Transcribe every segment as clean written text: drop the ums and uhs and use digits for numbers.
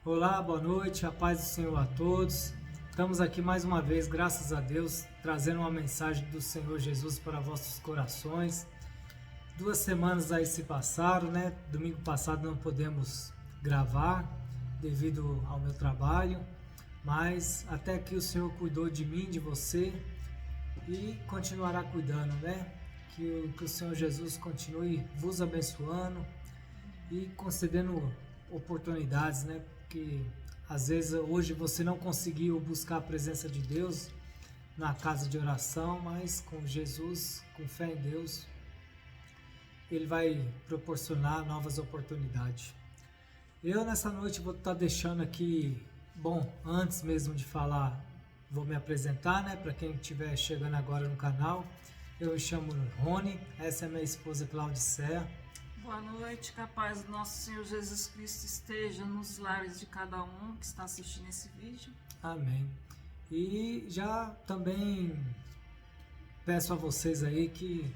Olá, boa noite, a paz do Senhor a todos. Estamos aqui mais uma vez, graças a Deus, trazendo uma mensagem do Senhor Jesus para vossos corações. 2 semanas aí se passaram, né? Domingo passado não podemos gravar devido ao meu trabalho, mas até que o Senhor cuidou de mim, de você e continuará cuidando, né? Que o Senhor Jesus continue vos abençoando e concedendo oportunidades, né? Porque às vezes hoje você não conseguiu buscar a presença de Deus na casa de oração, mas com Jesus, com fé em Deus, Ele vai proporcionar novas oportunidades. Eu nessa noite vou estar deixando aqui, bom, antes mesmo de falar, vou me apresentar, né? Para quem estiver chegando agora no canal, eu me chamo Rony, essa é minha esposa Claudicea. Boa noite, que a paz do nosso Senhor Jesus Cristo esteja nos lares de cada um que está assistindo esse vídeo. Amém. E já também peço a vocês aí que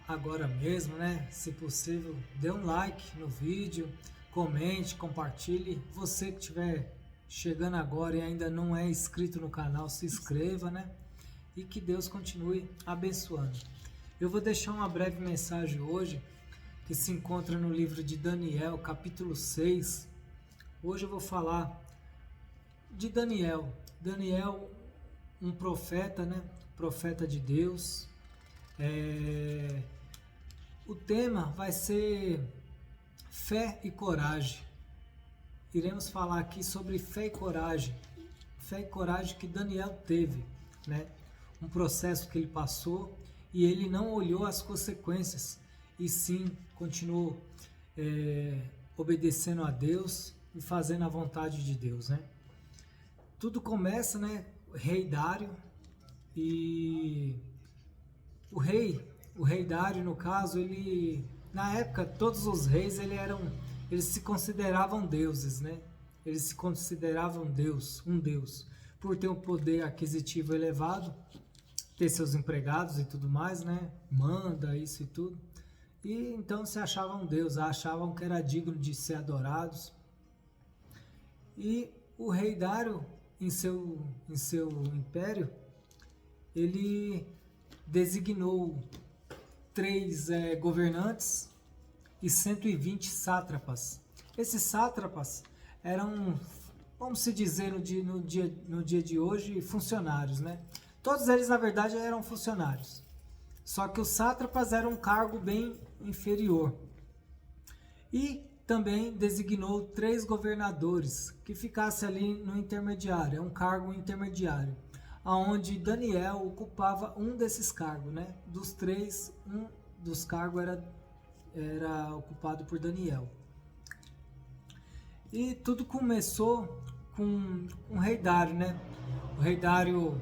agora mesmo, né, se possível, dê um like no vídeo, comente, compartilhe. Você que estiver chegando agora e ainda não é inscrito no canal, se inscreva, né? E que Deus continue abençoando. Eu vou deixar uma breve mensagem hoje que se encontra no livro de Daniel, capítulo 6. Hoje eu vou falar de Daniel. Daniel, um profeta, né? Profeta de Deus. O tema vai ser fé e coragem. Iremos falar aqui sobre fé e coragem. Fé e coragem que Daniel teve, né? Um processo que ele passou e ele não olhou as consequências, e sim continuou obedecendo a Deus e fazendo a vontade de Deus, né? Tudo começa, né? O rei Dário, e o rei Dário, no caso, ele, na época, todos os reis, eles se consideravam deuses, né? Eles se consideravam um deus, por ter um poder aquisitivo elevado, ter seus empregados e tudo mais, né? Manda isso e tudo. E então se achavam Deus, achavam que era digno de ser adorados. E o rei Dário, em seu império, ele designou 3 governantes e 120 sátrapas. Esses sátrapas eram, vamos se dizer no dia de hoje, funcionários, né? Todos eles, na verdade, eram funcionários. Só que os sátrapas eram um cargo bem inferior. E também designou 3 governadores que ficassem ali no intermediário, é um cargo intermediário, aonde Daniel ocupava um desses cargos, né? Dos 3, um dos cargos era ocupado por Daniel. E tudo começou com o rei Dário, né? O rei Dário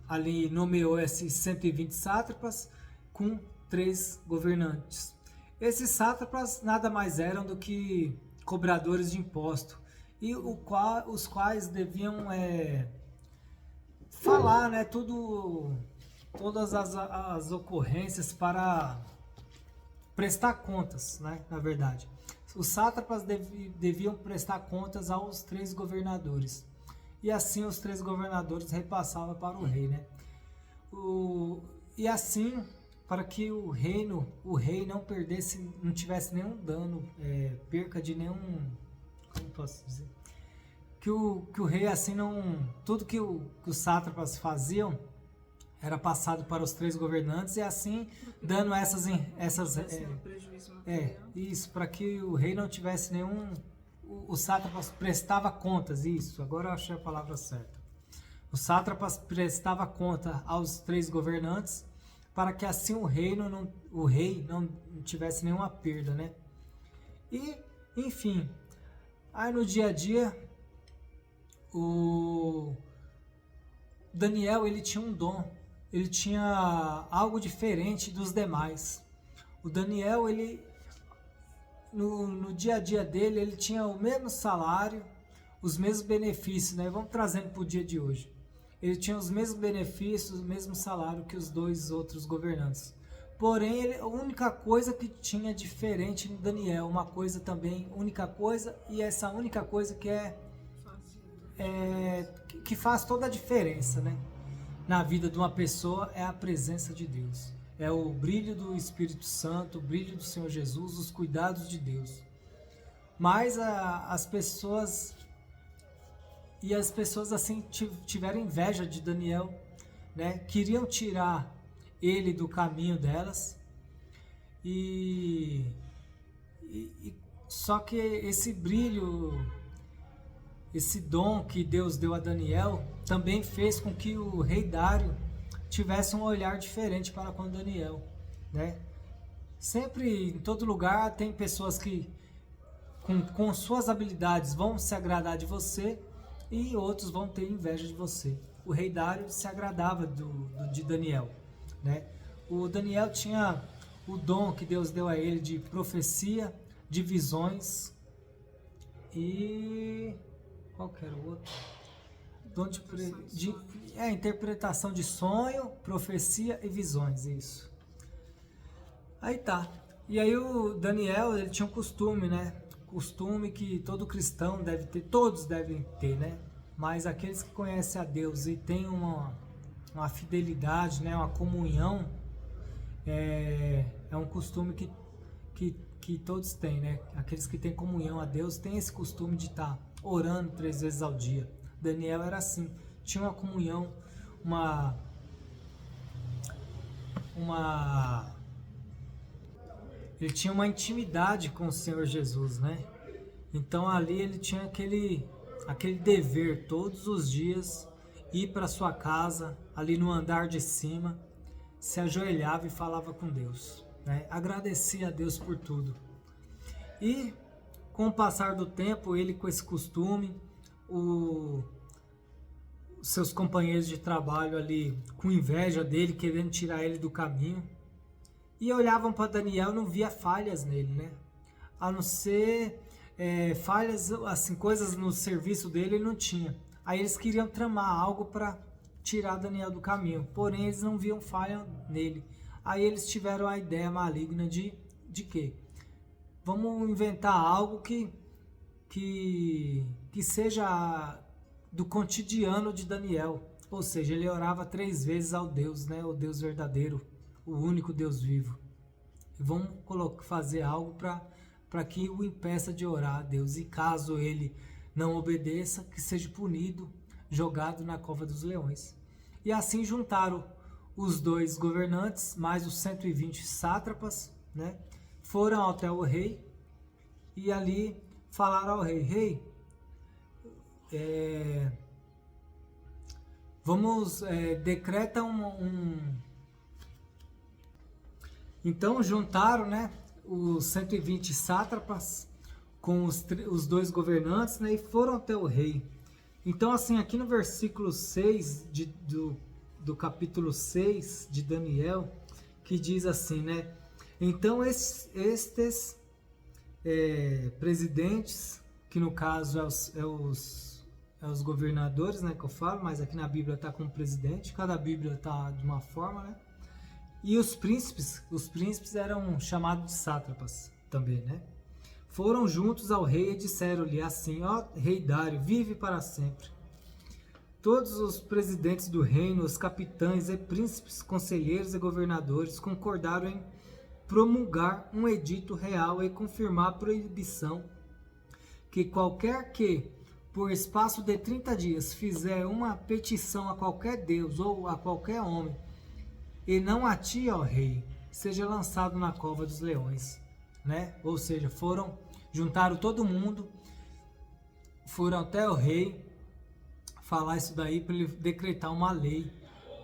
ali nomeou esses 120 sátrapas com 3 governantes. Esses sátrapas nada mais eram do que cobradores de imposto, e os quais deviam falar, né, todas as ocorrências para prestar contas, né, na verdade. Os sátrapas deviam prestar contas aos 3 governadores. E assim os 3 governadores repassavam para o rei, né? E assim, para que o rei não perdesse, não tivesse nenhum dano, perca de nenhum, como posso dizer? Que o rei assim não, tudo que os sátrapas faziam era passado para os 3 governantes, e assim dando prejuízo isso, para que o rei não tivesse nenhum. O sátrapas prestava contas, isso, agora eu achei a palavra certa. O sátrapas prestava conta aos 3 governantes, para que assim o rei não tivesse nenhuma perda, né? E, enfim, aí no dia a dia, o Daniel, ele tinha um dom, ele tinha algo diferente dos demais. O Daniel, ele no dia a dia dele, ele tinha o mesmo salário, os mesmos benefícios, né? Vamos trazendo para o dia de hoje. Ele tinha os mesmos benefícios, o mesmo salário que os 2 outros governantes. Porém, a única coisa que tinha diferente em Daniel, uma coisa também, única coisa, e essa única coisa que faz toda a diferença, né? Na vida de uma pessoa é a presença de Deus. É o brilho do Espírito Santo, o brilho do Senhor Jesus, os cuidados de Deus. Mas as pessoas assim tiveram inveja de Daniel, né? Queriam tirar ele do caminho delas só que esse brilho, esse dom que Deus deu a Daniel também fez com que o rei Dário tivesse um olhar diferente para com Daniel, né? Sempre, em todo lugar, tem pessoas que com suas habilidades vão se agradar de você e outros vão ter inveja de você. O rei Dário se agradava de Daniel, né? O Daniel tinha o dom que Deus deu a ele de profecia, de visões e... qual que era o outro? Dom de interpretação de sonho, profecia e visões, isso. Aí tá. E aí o Daniel, ele tinha um costume, né? Costume que todo cristão deve ter, todos devem ter, né? Mas aqueles que conhecem a Deus e têm uma fidelidade, né? Uma comunhão, é um costume que todos têm, né? Aqueles que têm comunhão a Deus têm esse costume de estar orando 3 vezes ao dia. Daniel era assim, tinha uma comunhão, ele tinha uma intimidade com o Senhor Jesus, né? Então ali ele tinha aquele dever todos os dias ir para sua casa, ali no andar de cima, se ajoelhava e falava com Deus, né? Agradecia a Deus por tudo. E com o passar do tempo, ele com esse costume, os seus companheiros de trabalho ali com inveja dele, querendo tirar ele do caminho, e olhavam para Daniel e não via falhas nele, né? A não ser falhas, assim, coisas no serviço dele ele não tinha. Aí eles queriam tramar algo para tirar Daniel do caminho, porém eles não viam falha nele. Aí eles tiveram a ideia maligna de quê? Vamos inventar algo que seja do cotidiano de Daniel. Ou seja, ele orava 3 vezes ao Deus, né? O Deus verdadeiro, o único Deus vivo. E vamos fazer algo para que o impeça de orar a Deus. E caso ele não obedeça, que seja punido, jogado na cova dos leões. E assim juntaram os 2 governantes, mais os 120 sátrapas, né? Foram até o rei e ali falaram ao rei: rei, vamos, decreta Então juntaram, né, os 120 sátrapas com os 2 governantes, né, e foram até o rei. Então assim, aqui no versículo 6 do capítulo 6 de Daniel, que diz assim, né? Então estes presidentes, que no caso é os governadores, né, que eu falo, mas aqui na Bíblia está como presidente, cada Bíblia está de uma forma, né? E os príncipes eram chamados de sátrapas também, né? Foram juntos ao rei e disseram-lhe assim: ó rei Dário, vive para sempre. Todos os presidentes do reino, os capitães e príncipes, conselheiros e governadores concordaram em promulgar um edito real e confirmar a proibição que qualquer que, por espaço de 30 dias, fizer uma petição a qualquer deus ou a qualquer homem, e não a ti, ó rei, seja lançado na cova dos leões, né? Ou seja, juntaram todo mundo, foram até o rei falar isso daí para ele decretar uma lei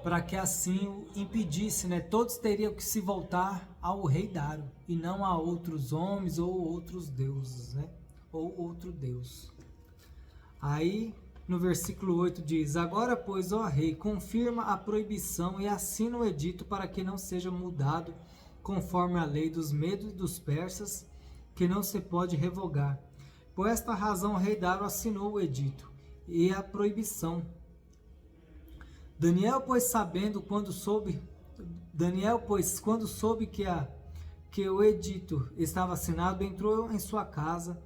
para que assim o impedisse, né? Todos teriam que se voltar ao rei Dário e não a outros homens ou outros deuses, né? Ou outro deus. Aí no versículo 8 diz: agora pois, ó rei, confirma a proibição e assina o edito para que não seja mudado conforme a lei dos medos e dos persas, que não se pode revogar. Por esta razão o rei Dário assinou o edito e a proibição. Daniel, pois, sabendo, quando soube Daniel, pois, quando soube que o edito estava assinado, entrou em sua casa.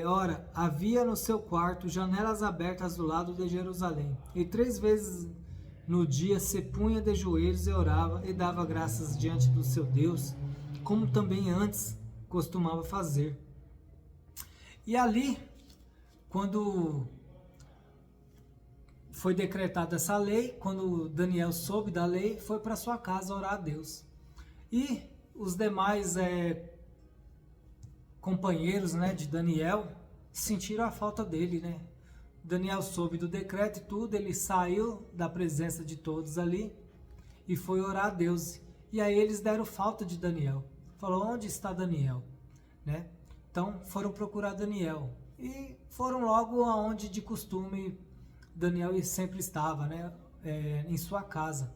Ora, havia no seu quarto janelas abertas do lado de Jerusalém. E 3 vezes no dia se punha de joelhos e orava e dava graças diante do seu Deus, como também antes costumava fazer. E ali, quando foi decretada essa lei, quando Daniel soube da lei, foi para sua casa orar a Deus. E os demais companheiros, né, de Daniel sentiram a falta dele, né? Daniel soube do decreto e tudo, ele saiu da presença de todos ali e foi orar a Deus. E aí eles deram falta de Daniel. Falou, onde está Daniel? Né? Então foram procurar Daniel e foram logo aonde de costume Daniel sempre estava, né? Em sua casa.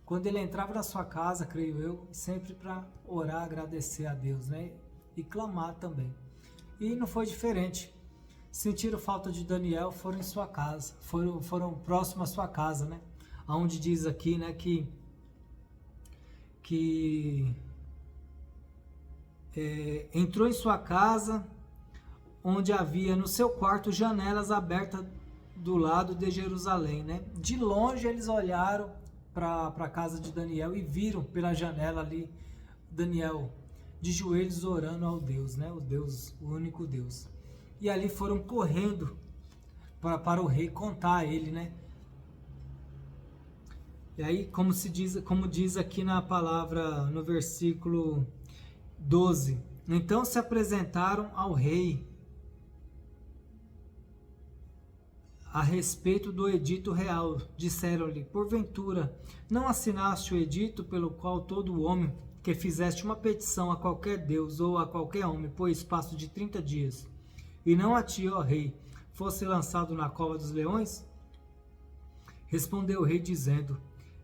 Quando ele entrava na sua casa, creio eu, sempre para orar, agradecer a Deus, né? E clamar também. E não foi diferente. Sentiram falta de Daniel, foram em sua casa, foram próximo à sua casa, né? Aonde diz aqui, né, que entrou em sua casa, onde havia no seu quarto janelas abertas do lado de Jerusalém, né? De longe eles olharam para a casa de Daniel e viram pela janela ali Daniel de joelhos orando ao Deus, né? O Deus, o único Deus. E ali foram correndo para o rei contar a ele, né? E aí, como diz aqui na palavra, no versículo 12, então se apresentaram ao rei a respeito do edito real. Disseram-lhe, porventura, não assinaste o edito pelo qual todo homem que fizeste uma petição a qualquer Deus ou a qualquer homem por espaço de 30 dias, e não a ti, ó rei, fosse lançado na cova dos leões? Respondeu o rei, dizendo,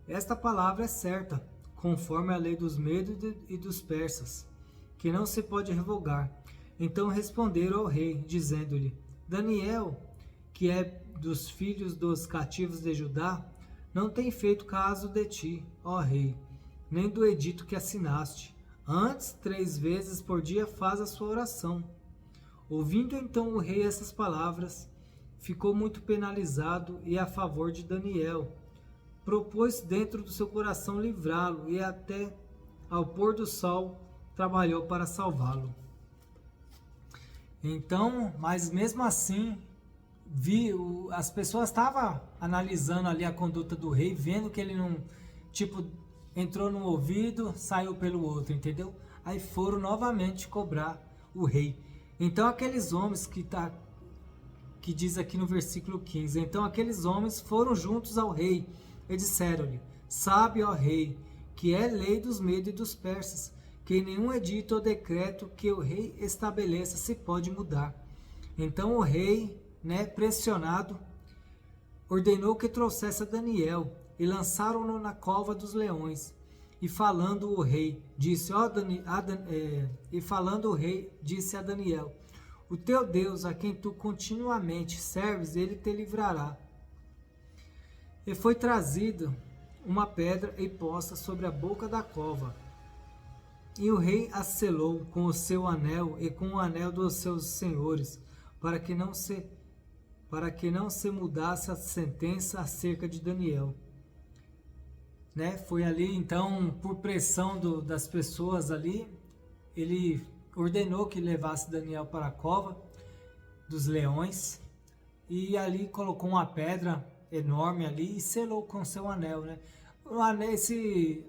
esta palavra é certa, conforme a lei dos medos e dos persas, que não se pode revogar. Então responderam ao rei, dizendo-lhe, Daniel, que é dos filhos dos cativos de Judá, não tem feito caso de ti, ó rei, nem do edito que assinaste. Antes, 3 vezes por dia faz a sua oração. Ouvindo então o rei essas palavras, ficou muito penalizado e a favor de Daniel. Propôs dentro do seu coração livrá-lo e até ao pôr do sol trabalhou para salvá-lo. Então, mas mesmo assim, as pessoas estavam analisando ali a conduta do rei, vendo que ele não, entrou num ouvido, saiu pelo outro, entendeu? Aí foram novamente cobrar o rei. Então aqueles homens que diz aqui no versículo 15, então aqueles homens foram juntos ao rei e disseram-lhe, sabe, ó rei, que é lei dos medos e dos persas, que nenhum edito ou decreto que o rei estabeleça se pode mudar. Então o rei, pressionado, ordenou que trouxesse a Daniel e lançaram-no na cova dos leões. E falando o rei, disse a Daniel, o teu Deus, a quem tu continuamente serves, ele te livrará. E foi trazida uma pedra e posta sobre a boca da cova. E o rei a selou com o seu anel e com o anel dos seus senhores, para que não se mudasse a sentença acerca de Daniel. Foi ali, então, por pressão das pessoas ali, ele ordenou que levasse Daniel para a cova dos leões e ali colocou uma pedra enorme ali e selou com seu anel, O anel, esse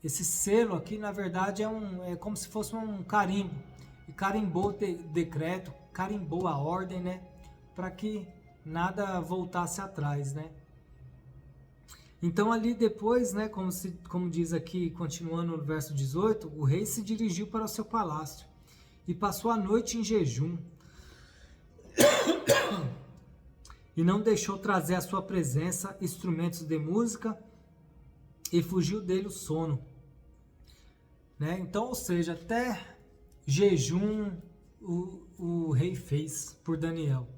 selo aqui, na verdade, é como se fosse um carimbo. E carimbou o decreto, carimbou a ordem, para que nada voltasse atrás, Então ali depois, como diz aqui, continuando no verso 18, o rei se dirigiu para o seu palácio e passou a noite em jejum e não deixou trazer à sua presença instrumentos de música e fugiu dele o sono. Então, ou seja, até jejum o rei fez por Daniel.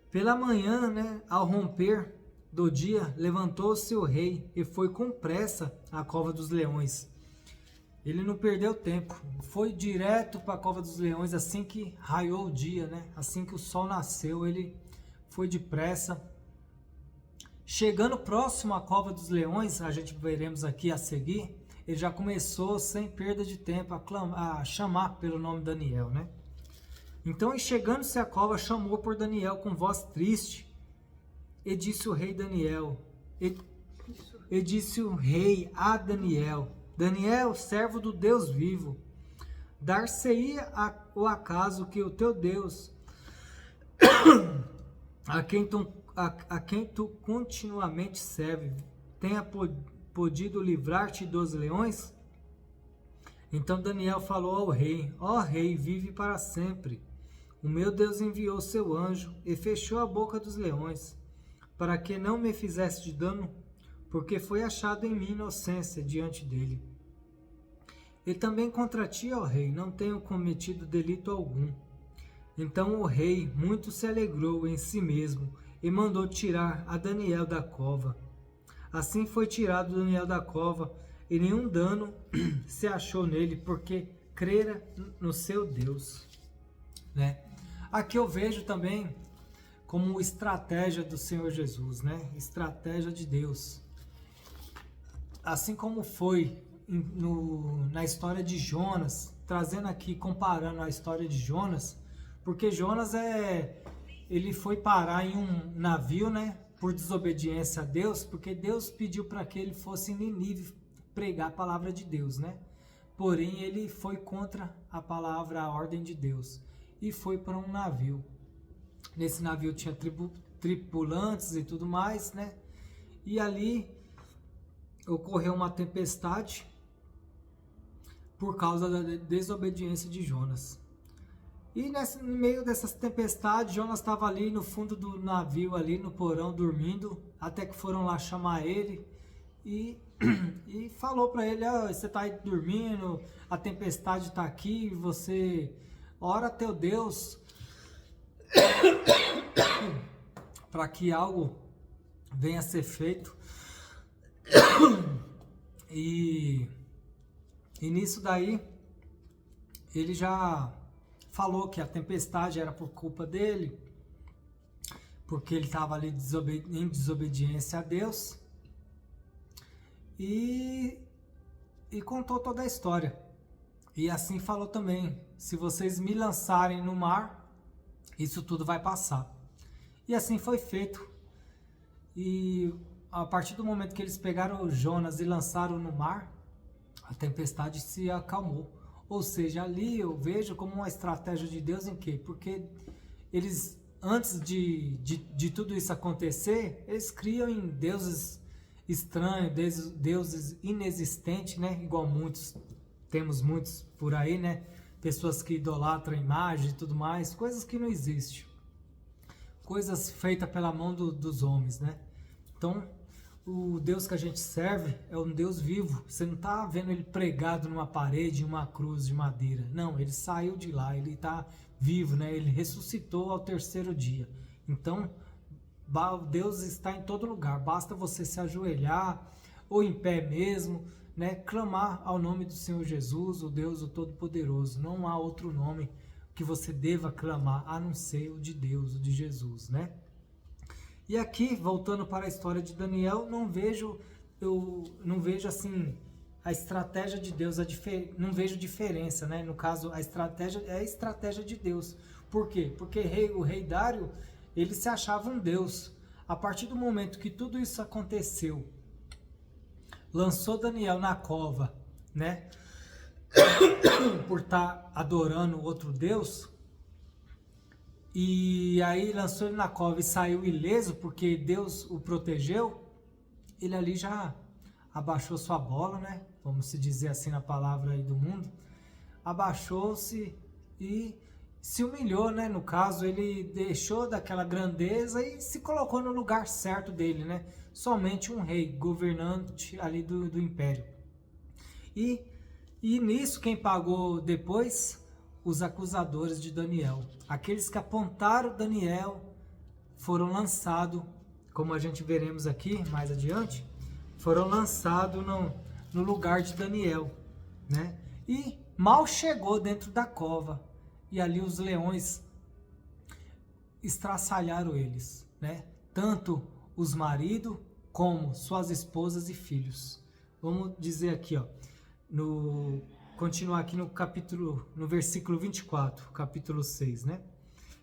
Pela manhã, ao romper do dia, levantou-se o rei e foi com pressa à cova dos leões. Ele não perdeu tempo, foi direto para a cova dos leões assim que raiou o dia, né? Assim que o sol nasceu, ele foi depressa. Chegando próximo à cova dos leões, a gente veremos aqui a seguir, ele já começou sem perda de tempo a chamar pelo nome Daniel, né? Então, chegando-se à cova, chamou por Daniel com voz triste, e disse o rei Daniel, e disse o rei a Daniel: Daniel, servo do Deus vivo, dar-se-ia o acaso que o teu Deus, a quem tu continuamente serve, tenha podido livrar-te dos leões? Então Daniel falou ao rei: ó rei, vive para sempre. O meu Deus enviou seu anjo e fechou a boca dos leões, para que não me fizesse de dano, porque foi achado em mim inocência diante dele. E também contra ti, ó rei, não tenho cometido delito algum. Então o rei muito se alegrou em si mesmo e mandou tirar a Daniel da cova. Assim foi tirado Daniel da cova, e nenhum dano se achou nele, porque crera no seu Deus, né? Aqui eu vejo também como estratégia do Senhor Jesus, né? Estratégia de Deus. Assim como foi na história de Jonas, trazendo aqui, comparando a história de Jonas, porque Jonas ele foi parar em um navio, né? Por desobediência a Deus, porque Deus pediu para que ele fosse em Nínive pregar a palavra de Deus, né? Porém, ele foi contra a palavra, a ordem de Deus, e foi para um navio. Nesse navio tinha tripulantes e tudo mais, né? E ali ocorreu uma tempestade por causa da desobediência de Jonas. E no meio dessas tempestades, Jonas estava ali no fundo do navio, ali no porão, dormindo, até que foram lá chamar ele e falou para ele: você está aí dormindo, a tempestade está aqui, você ora a teu Deus para que algo venha a ser feito. E nisso daí, ele já falou que a tempestade era por culpa dele, porque ele estava ali em desobediência a Deus, e contou toda a história. E assim falou também: se vocês me lançarem no mar, isso tudo vai passar. E assim foi feito. E a partir do momento que eles pegaram Jonas e lançaram no mar, a tempestade se acalmou. Ou seja, ali eu vejo como uma estratégia de Deus. Em quê? Porque eles, antes de tudo isso acontecer, eles criam em deuses estranhos, deuses inexistentes, né? Igual temos muitos por aí, né? Pessoas que idolatram imagens e tudo mais, coisas que não existem. Coisas feitas pela mão dos homens, né? Então, o Deus que a gente serve é um Deus vivo. Você não está vendo ele pregado numa parede, em uma cruz de madeira. Não, ele saiu de lá, ele está vivo, né? Ele ressuscitou ao terceiro dia. Então, Deus está em todo lugar. Basta você se ajoelhar, ou em pé mesmo, né? Clamar ao nome do Senhor Jesus, o Deus, o Todo-Poderoso. Não há outro nome que você deva clamar, a não ser o de Deus, o de Jesus, né? E aqui, voltando para a história de Daniel, eu não vejo assim a estratégia de Deus, não vejo diferença, né? No caso, a estratégia é a estratégia de Deus. Por quê? Porque o rei Dário, ele se achava um Deus. A partir do momento que tudo isso aconteceu, lançou Daniel na cova, né? Por estar adorando outro Deus. E aí lançou ele na cova e saiu ileso, porque Deus o protegeu. Ele ali já abaixou sua bola, né? Vamos se dizer assim na palavra aí do mundo. Abaixou-se e se humilhou, né? No caso, ele deixou daquela grandeza e se colocou no lugar certo dele, né? Somente um rei, governante ali do império. E nisso quem pagou depois? Os acusadores de Daniel. Aqueles que apontaram Daniel foram lançados como a gente veremos aqui mais adiante, foram lançados no lugar de Daniel, né? E mal chegou dentro da cova, e ali os leões estraçalharam eles, né? Tanto os maridos como suas esposas e filhos. Vamos dizer aqui, ó, continuar aqui no versículo 24, capítulo 6, né?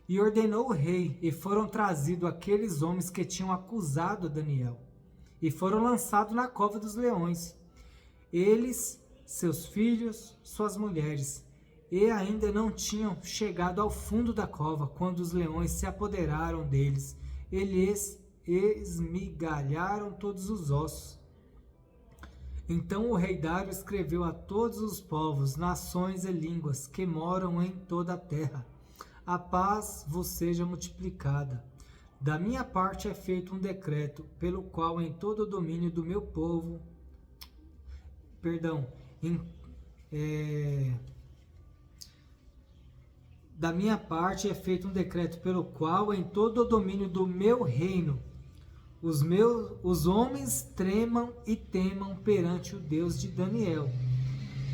E ordenou o rei, e foram trazidos aqueles homens que tinham acusado Daniel, e foram lançados na cova dos leões. Eles, seus filhos, suas mulheres, e ainda não tinham chegado ao fundo da cova, quando os leões se apoderaram deles. Eles esmigalharam todos os ossos. Então o rei Dário escreveu a todos os povos, nações e línguas que moram em toda a terra: a paz vos seja multiplicada. Da minha parte é feito um decreto, pelo qual em todo o domínio do meu povo, da minha parte é feito um decreto pelo qual em todo o domínio do meu reino os homens tremam e temam perante o Deus de Daniel,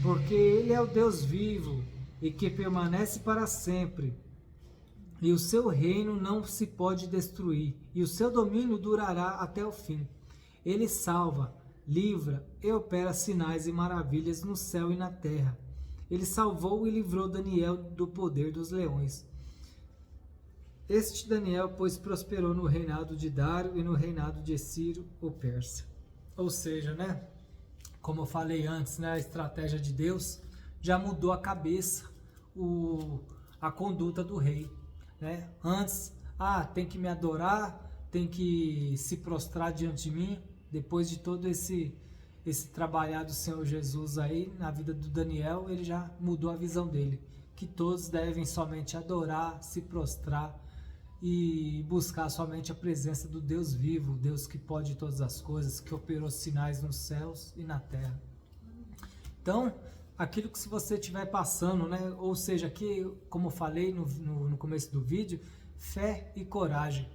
porque ele é o Deus vivo e que permanece para sempre, e o seu reino não se pode destruir, e o seu domínio durará até o fim. Ele salva, livra e opera sinais e maravilhas no céu e na terra. Ele salvou e livrou Daniel do poder dos leões. Este Daniel, pois, prosperou no reinado de Dário e no reinado de Ciro, o persa. Ou seja, né? Como eu falei antes, né? A estratégia de Deus já mudou a cabeça, a conduta do rei, né? Antes, tem que me adorar, tem que se prostrar diante de mim. Depois de todo esse trabalhar do Senhor Jesus aí na vida do Daniel, ele já mudou a visão dele, que todos devem somente adorar, se prostrar e buscar somente a presença do Deus vivo, Deus que pode todas as coisas, que operou sinais nos céus e na terra. Então, aquilo que se você estiver passando, né? Ou seja, aqui, como eu falei no começo do vídeo, fé e coragem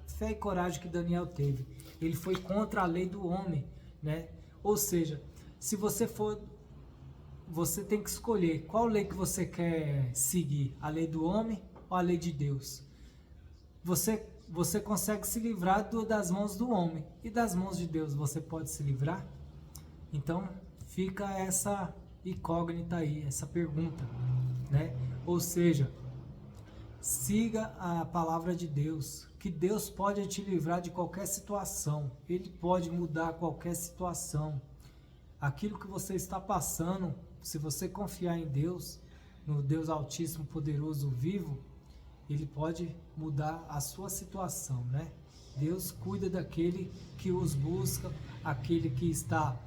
que Daniel teve. Ele foi contra a lei do homem, né? Ou seja, se você tem que escolher qual lei que você quer seguir, a lei do homem ou a lei de Deus. Você consegue se livrar das mãos do homem, e das mãos de Deus você pode se livrar? Então fica essa incógnita aí, essa pergunta, né? Ou seja, siga a palavra de Deus, que Deus pode te livrar de qualquer situação, Ele pode mudar qualquer situação. Aquilo que você está passando, se você confiar em Deus, no Deus Altíssimo, Poderoso, Vivo, Ele pode mudar a sua situação, né? Deus cuida daquele que os busca, aquele que está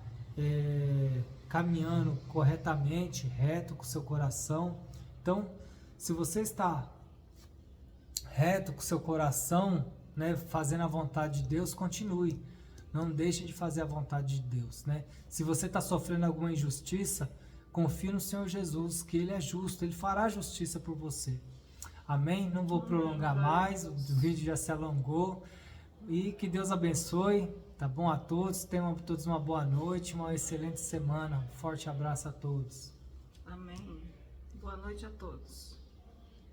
caminhando corretamente, reto com seu coração. Então, se você está reto com seu coração, né, fazendo a vontade de Deus, continue. Não deixe de fazer a vontade de Deus, né? Se você está sofrendo alguma injustiça, confie no Senhor Jesus, que Ele é justo, Ele fará justiça por você. Amém? Não vou prolongar mais, o vídeo já se alongou. E que Deus abençoe, tá bom a todos? Tenham todos uma boa noite, uma excelente semana. Forte abraço a todos. Amém. Boa noite a todos.